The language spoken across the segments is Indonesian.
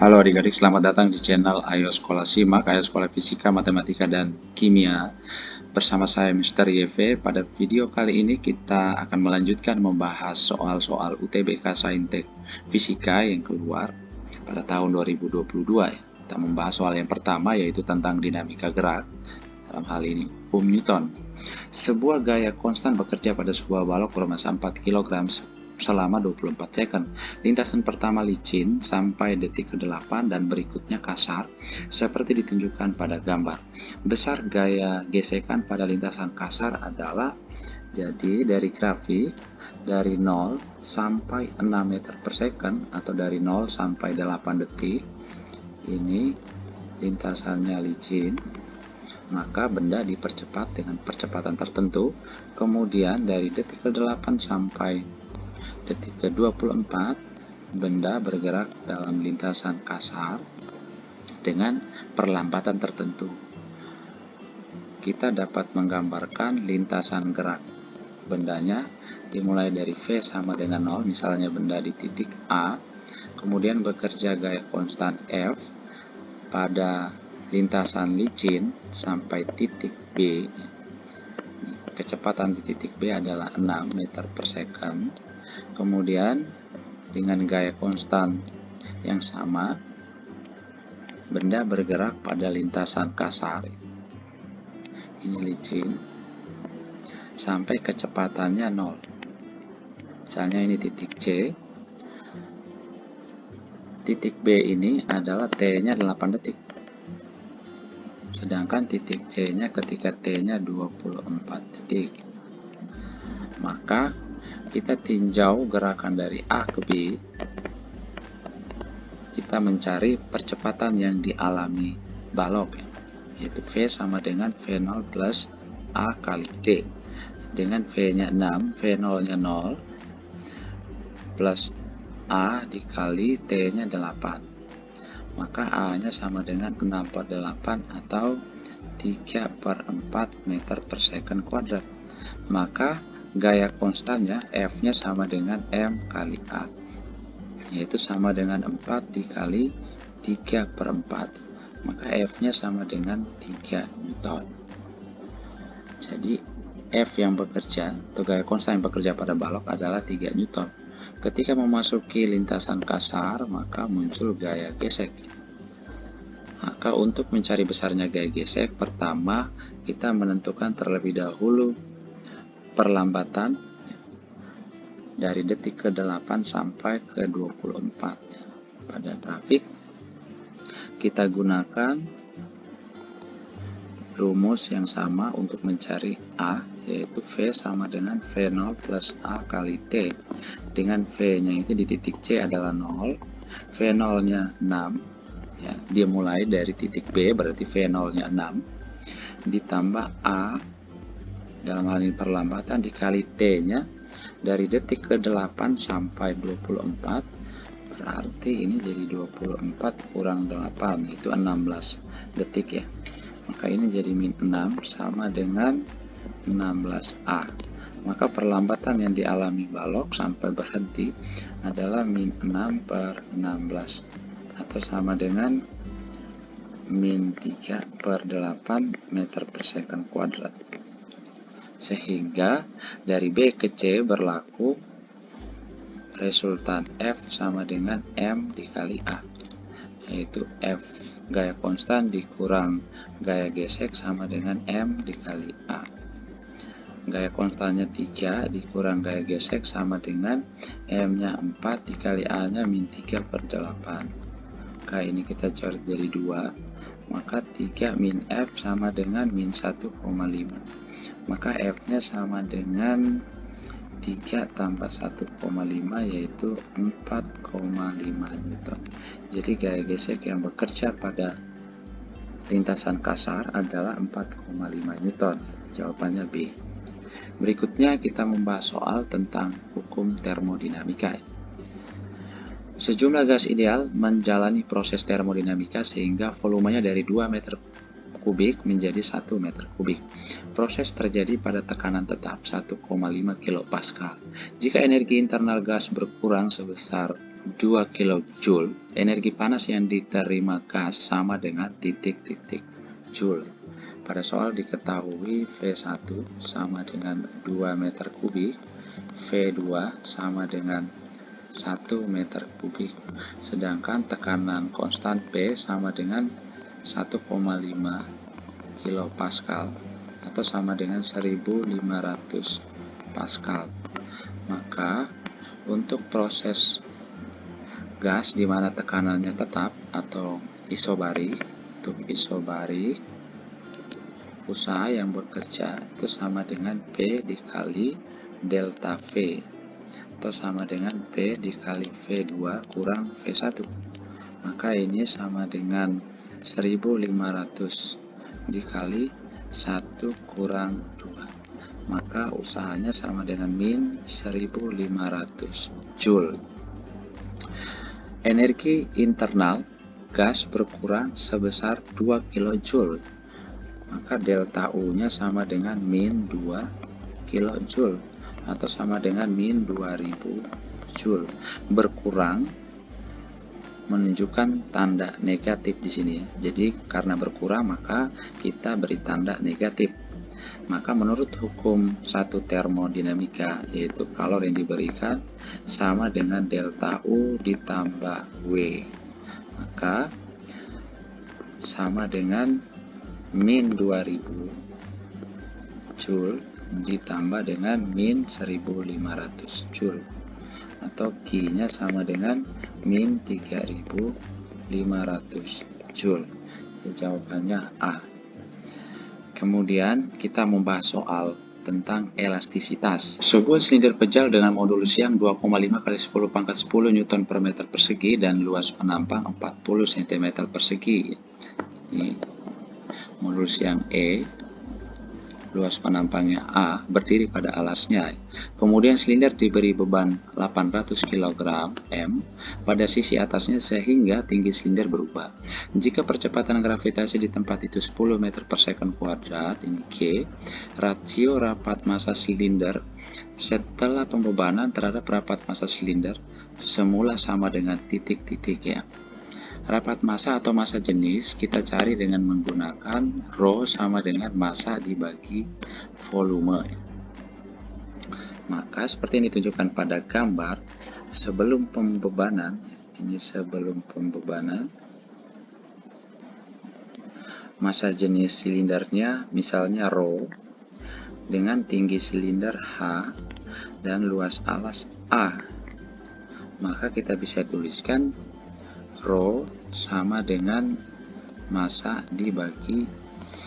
Halo adik-adik, selamat datang di channel Ayo Sekolah Simak, Ayo Sekolah Fisika, Matematika, dan Kimia. Bersama saya Mr. YV. Pada video kali ini kita akan melanjutkan membahas soal-soal UTBK Saintek Fisika yang keluar pada tahun 2022. Kita membahas soal yang pertama, yaitu tentang dinamika gerak. Dalam hal ini, Newton. Sebuah gaya konstan bekerja pada sebuah balok bermassa 4 kg selama 24 second. Lintasan pertama licin sampai detik ke-8 dan berikutnya kasar seperti ditunjukkan pada gambar. Besar gaya gesekan pada lintasan kasar adalah, jadi dari grafik dari 0 sampai 6 meter per second atau dari 0 sampai 8 detik, ini lintasannya licin, maka benda dipercepat dengan percepatan tertentu. Kemudian dari detik ke-8 sampai detik ke-24, benda bergerak dalam lintasan kasar dengan perlambatan tertentu. Kita dapat menggambarkan lintasan gerak bendanya dimulai dari V sama dengan 0, misalnya benda di titik A, kemudian bekerja gaya konstan F pada lintasan licin sampai titik B. Kecepatan di titik B adalah 6 meter per second. Kemudian dengan gaya konstan yang sama, benda bergerak pada lintasan kasar, ini licin, sampai kecepatannya 0. Misalnya ini titik C, titik B ini adalah T-nya 8 detik. Sedangkan titik C-nya ketika T-nya 24 detik. Maka kita tinjau gerakan dari A ke B, kita mencari percepatan yang dialami balok, yaitu V sama dengan V0 plus A kali D. Dengan V-nya 6, V0-nya 0, plus A dikali T-nya 8. Maka A-nya sama dengan 6 per 8 atau 3 per 4 meter per second kuadrat. Maka gaya konstannya F-nya sama dengan M kali A, yaitu sama dengan 4 dikali 3 per 4. Maka F-nya sama dengan 3 Newton. Jadi F yang bekerja, atau gaya konstan yang bekerja pada balok adalah 3 Newton. Ketika memasuki lintasan kasar, maka muncul gaya gesek. Maka untuk mencari besarnya gaya gesek, pertama kita menentukan terlebih dahulu perlambatan dari detik ke-8 sampai ke-24. Pada grafik kita gunakan rumus yang sama untuk mencari A, yaitu V sama dengan V0 plus A kali T. Dengan V-nya itu di titik C adalah 0, V0-nya 6, ya, dia mulai dari titik B, berarti V0-nya 6, ditambah A, dalam hal ini perlambatan, dikali T-nya dari detik ke-8 sampai 24, berarti ini jadi 24 kurang 8, itu 16 detik ya. Maka ini jadi min 6 sama dengan 16A. Maka perlambatan yang dialami balok sampai berhenti adalah min 6 per 16 atau sama dengan min 3 per 8 meter per second kuadrat. Sehingga dari B ke C berlaku resultan F sama dengan M dikali A, yaitu F gaya konstan dikurang gaya gesek sama dengan M dikali A. Gaya konstannya 3 dikurang gaya gesek sama dengan M-nya 4 dikali A-nya min 3 per 8. Maka ini kita coret jadi 2, maka 3 min F sama dengan min 1,5. Maka F-nya sama dengan 3 tambah 1,5, yaitu 4,5 Newton. Jadi gaya gesek yang bekerja pada lintasan kasar adalah 4,5 Newton. Jawabannya B. Berikutnya kita membahas soal tentang hukum termodinamika. Sejumlah gas ideal menjalani proses termodinamika sehingga volumenya dari 2 meter kubik menjadi 1 meter kubik. Proses terjadi pada tekanan tetap 1,5 kilopascal. Jika energi internal gas berkurang sebesar 2 kilojoule, energi panas yang diterima gas sama dengan titik-titik joule. Pada soal diketahui V1 sama dengan 2 meter kubik, V2 sama dengan 1 meter kubik, sedangkan tekanan konstan P sama dengan 1,5 kilopascal atau sama dengan 1500 pascal. Maka untuk proses gas di mana tekanannya tetap atau isobarik, untuk isobarik usaha yang bekerja itu sama dengan P dikali delta V atau sama dengan P dikali V2 kurang V1. Maka ini sama dengan 1500 dikali 1 kurang 2. Maka usahanya sama dengan min 1500 joule. Energi internal gas berkurang sebesar 2 kilojoule. Maka delta U-nya sama dengan min 2 kilojoule atau sama dengan min 2000 joule. Berkurang menunjukkan tanda negatif di sini. Jadi karena berkurang maka kita beri tanda negatif. Maka menurut hukum satu termodinamika, yaitu kalor yang diberikan sama dengan delta U ditambah W, maka sama dengan min 2000 joule ditambah dengan min 1500 joule, atau Q-nya sama dengan min 3500 joule. Jadi jawabannya A. Kemudian kita membahas soal tentang elastisitas. Sebuah silinder pejal dengan modulus yang 2,5 kali 10 pangkat 10 Newton per meter persegi dan luas penampang 40 cm persegi. Ini modulus yang E, luas penampangnya A, berdiri pada alasnya. Kemudian silinder diberi beban 800 kg M pada sisi atasnya sehingga tinggi silinder berubah. Jika percepatan gravitasi di tempat itu 10 meter per second kuadrat, ini K, rasio rapat massa silinder setelah pembebanan terhadap rapat massa silinder semula sama dengan titik-titik ya. Rapat massa atau massa jenis kita cari dengan menggunakan Rho sama dengan massa dibagi volume. Maka seperti yang ditunjukkan pada gambar sebelum pembebanan, ini sebelum pembebanan, massa jenis silindernya misalnya Rho dengan tinggi silinder H dan luas alas A. Maka kita bisa tuliskan Rho sama dengan massa dibagi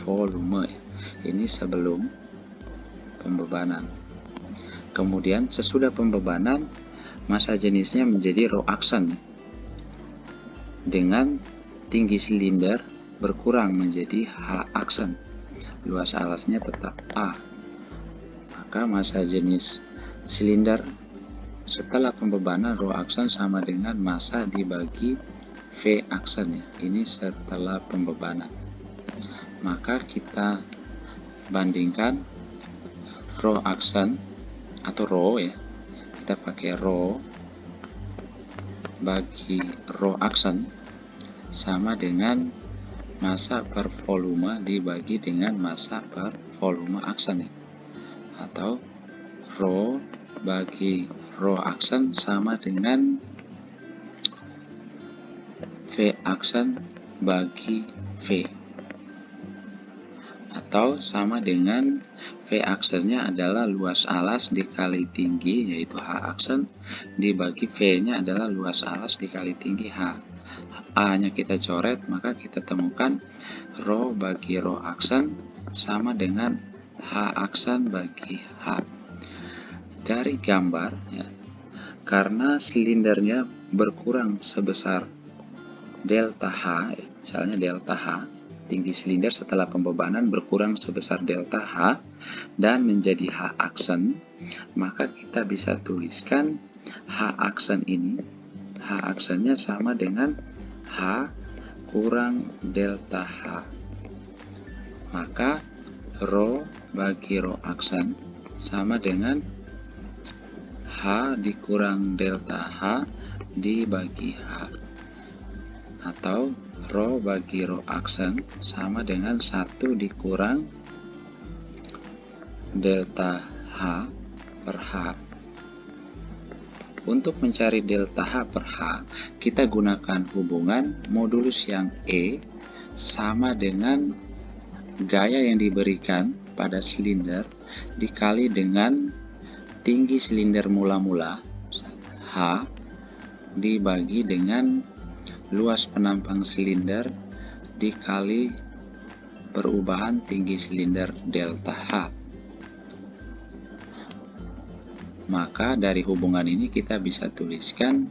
volume. Ini sebelum pembebanan. Kemudian sesudah pembebanan massa jenisnya menjadi Rho aksen dengan tinggi silinder berkurang menjadi H aksen. Luas alasnya tetap A. Maka massa jenis silinder setelah pembebanan Rho aksen sama dengan massa dibagi V aksen ya. Ini setelah pembebanan. Maka kita bandingkan Rho aksen atau Rho ya. Kita pakai Rho bagi Rho aksen sama dengan massa per volume dibagi dengan massa per volume aksen ya. Atau Rho bagi Rho aksen sama dengan V aksen bagi V, atau sama dengan V aksennya adalah luas alas dikali tinggi yaitu H aksen dibagi V nya adalah luas alas dikali tinggi H. A nya kita coret, maka kita temukan Rho bagi Rho aksen sama dengan H aksen bagi H. Dari gambar ya, karena silindernya berkurang sebesar delta H, misalnya delta H, tinggi silinder setelah pembebanan berkurang sebesar delta H dan menjadi H aksen, maka kita bisa tuliskan H aksen ini, H aksennya sama dengan H kurang delta H. Maka Rho bagi Rho aksen sama dengan H dikurang delta H dibagi H, atau rho bagi rho aksen sama dengan 1 dikurang delta H per H. Untuk mencari delta H per H, kita gunakan hubungan modulus yang E sama dengan gaya yang diberikan pada silinder dikali dengan tinggi silinder mula-mula H dibagi dengan luas penampang silinder dikali perubahan tinggi silinder delta H. Maka dari hubungan ini kita bisa tuliskan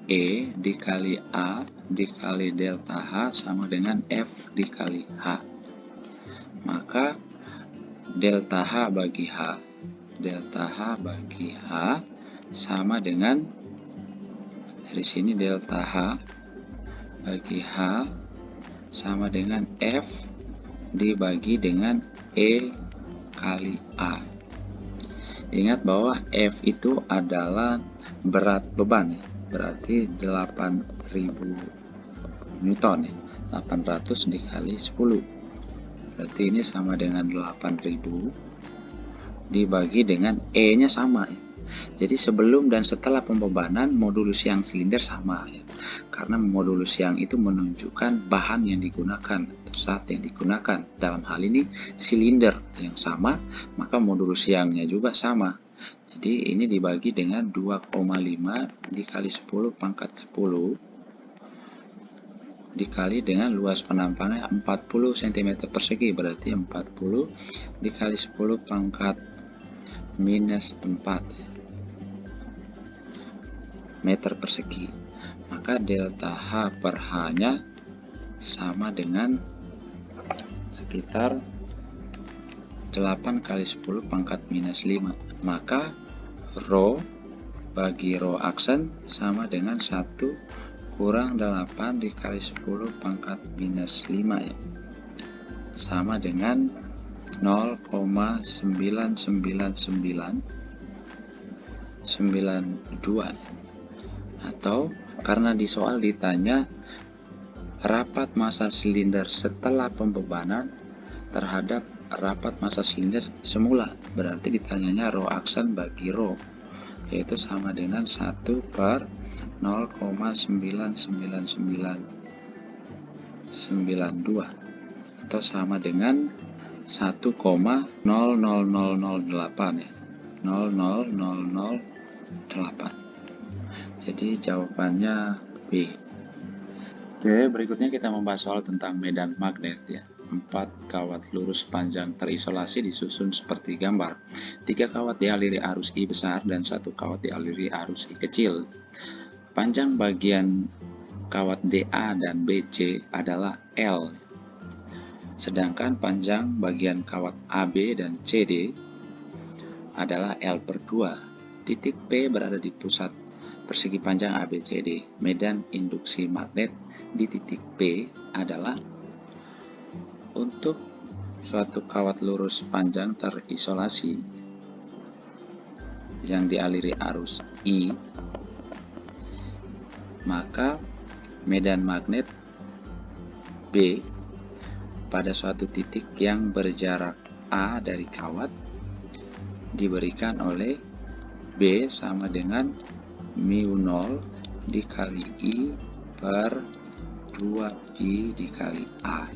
E dikali A dikali delta H sama dengan F dikali H. Maka delta H bagi H sama dengan, dari sini delta H bagi H sama dengan F dibagi dengan E kali A. Ingat bahwa F itu adalah berat beban, berarti 8.000 Newton, 800 dikali 10. Berarti ini sama dengan 8.000 dibagi dengan E-nya sama. Jadi sebelum dan setelah pembebanan modulus yang silinder sama, karena modulus yang itu menunjukkan bahan yang digunakan, zat yang digunakan. Dalam hal ini silinder yang sama, maka modulus yangnya juga sama. Jadi ini dibagi dengan 2,5 dikali 10 pangkat 10 dikali dengan luas penampangnya 40 cm persegi, berarti 40 dikali 10 pangkat minus 4 meter persegi. Maka delta H per H nya sama dengan sekitar 8 kali 10 pangkat minus 5. Maka rho bagi rho aksen sama dengan 1 kurang 8 dikali 10 pangkat minus 5 ya. Sama dengan 0,99992. Atau karena di soal ditanya rapat massa silinder setelah pembebanan terhadap rapat massa silinder semula, berarti ditanyanya rho aksen bagi rho, yaitu sama dengan 1 per 0,99992 atau sama dengan 1,00008 ya, 00008. Jadi jawabannya B. Oke, berikutnya kita membahas soal tentang medan magnet ya. 4 kawat lurus panjang terisolasi disusun seperti gambar. 3 kawat dialiri arus I besar dan 1 kawat dialiri arus I kecil. Panjang bagian kawat DA dan BC adalah L. Sedangkan panjang bagian kawat AB dan CD adalah L per 2. Titik P berada di pusat persegi panjang ABCD. Medan induksi magnet di titik P adalah, untuk suatu kawat lurus panjang terisolasi yang dialiri arus I, maka medan magnet B pada suatu titik yang berjarak A dari kawat diberikan oleh B sama dengan mu0 dikali I per 2I dikali A.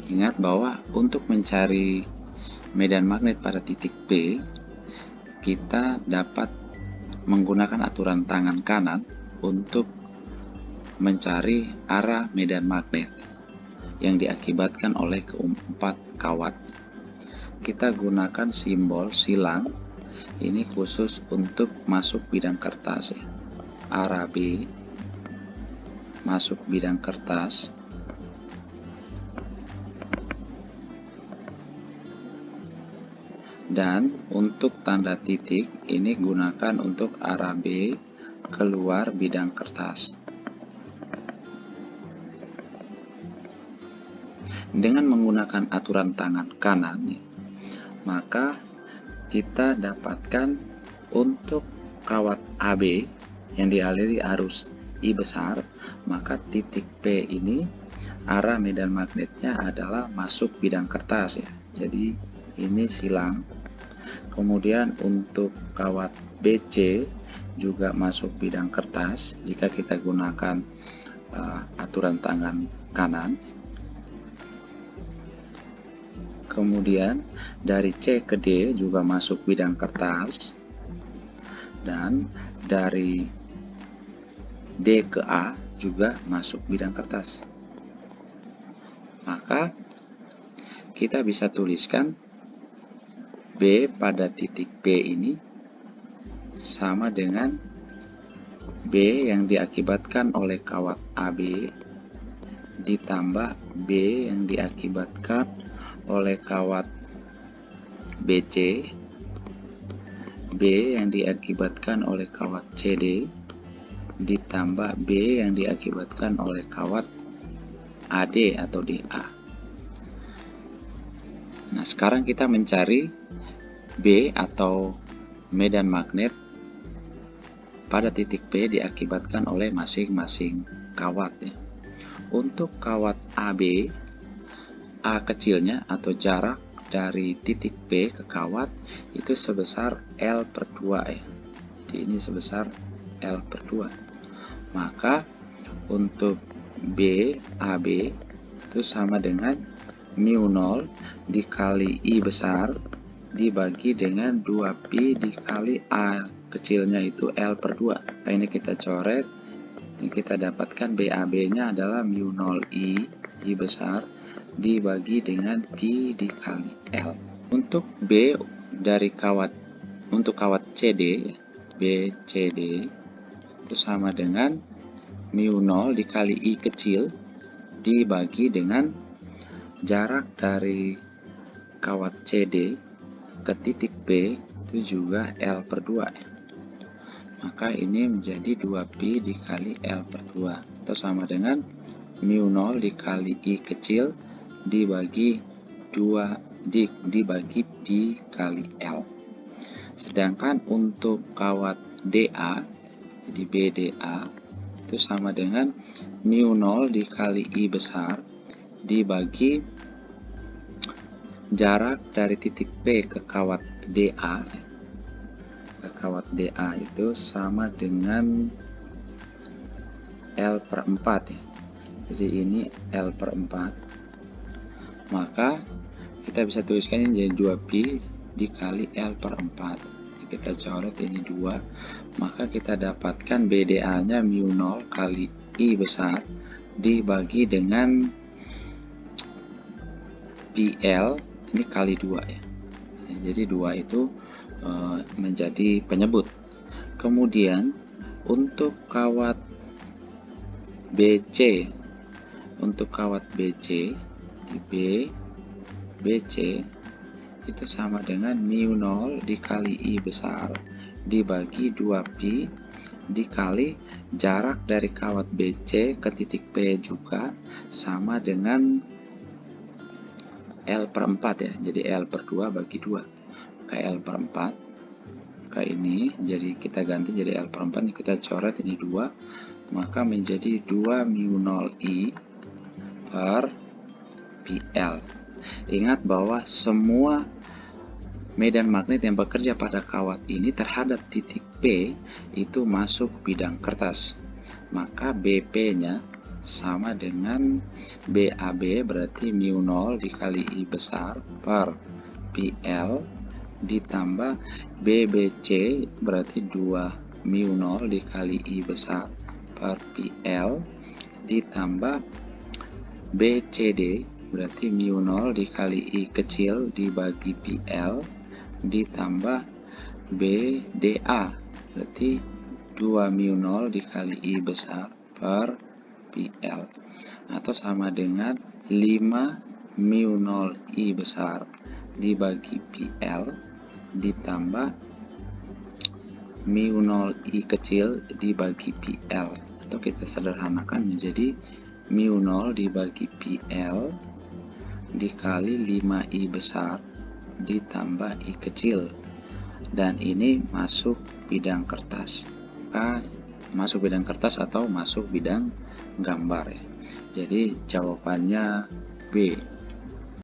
Ingat bahwa untuk mencari medan magnet pada titik P, kita dapat menggunakan aturan tangan kanan untuk mencari arah medan magnet yang diakibatkan oleh keempat kawat. Kita gunakan simbol silang. Ini khusus untuk masuk bidang kertas ya. Arah B masuk bidang kertas. Dan untuk tanda titik ini gunakan untuk arah B keluar bidang kertas. Dengan menggunakan aturan tangan kanan, maka kita dapatkan Untuk kawat AB yang dialiri arus I besar, maka titik P ini arah medan magnetnya adalah masuk bidang kertas ya. Jadi ini silang. Kemudian untuk kawat BC juga masuk bidang kertas jika kita gunakan aturan tangan kanan. Kemudian dari C ke D juga masuk bidang kertas, dan dari D ke A juga masuk bidang kertas. Maka kita bisa tuliskan B pada titik P ini sama dengan B yang diakibatkan oleh kawat AB ditambah B yang diakibatkan oleh kawat BC, B yang diakibatkan oleh kawat CD, ditambah B yang diakibatkan oleh kawat AD atau DA. Nah, sekarang kita mencari B atau medan magnet pada titik P diakibatkan oleh masing-masing kawat ya. Untuk kawat AB, A kecilnya atau jarak dari titik P ke kawat itu sebesar L per 2 ya. Jadi ini sebesar L per 2. Maka untuk B, AB itu sama dengan mu 0 dikali I besar dibagi dengan 2pi dikali A kecilnya itu L per 2. Nah, ini kita coret. Ini kita dapatkan BAB-nya adalah mu 0 I besar dibagi dengan pi dikali L. Untuk B dari untuk kawat CD, BCD itu sama dengan mu 0 dikali I kecil dibagi dengan jarak dari kawat CD ke titik P itu juga L per 2. Maka ini menjadi 2pi dikali L per 2 atau sama dengan mu 0 dikali I kecil dibagi 2 dibagi pi kali L. Sedangkan untuk kawat DA, jadi BDA itu sama dengan mu 0 dikali I besar dibagi jarak dari titik P ke kawat DA. Ke kawat DA itu sama dengan L per 4 ya. Jadi ini L per 4. Maka kita bisa tuliskan ini jadi 2pi dikali L per 4. Kita coret ini 2. Maka kita dapatkan BDA-nya mu 0 kali I besar dibagi dengan PL ini kali 2 ya. Jadi 2 itu menjadi penyebut. Kemudian untuk kawat BC, di BC itu sama dengan mu 0 dikali I besar dibagi 2pi dikali jarak dari kawat BC ke titik P juga sama dengan L per 4 ya. Jadi L per 2 bagi 2. Kayak L per 4. Kayak ini. Jadi kita ganti jadi L per 4. Ini kita coret ini 2. Maka menjadi 2 mu 0 I per PL. Ingat bahwa semua medan magnet yang bekerja pada kawat ini terhadap titik P itu masuk bidang kertas. Maka BP-nya sama dengan BAB berarti mu 0 dikali I besar per PL ditambah BBC berarti 2 mu 0 dikali I besar per PL ditambah BCD berarti mu 0 dikali I kecil dibagi PL ditambah BDA berarti 2 mu 0 dikali I besar per PL atau sama dengan 5 mu 0 I besar dibagi PL ditambah mu 0 I kecil dibagi PL atau kita sederhanakan menjadi mu 0 dibagi PL dikali 5I besar ditambah I kecil dan ini masuk bidang kertas. A masuk bidang kertas atau masuk bidang gambar ya. Jadi jawabannya B,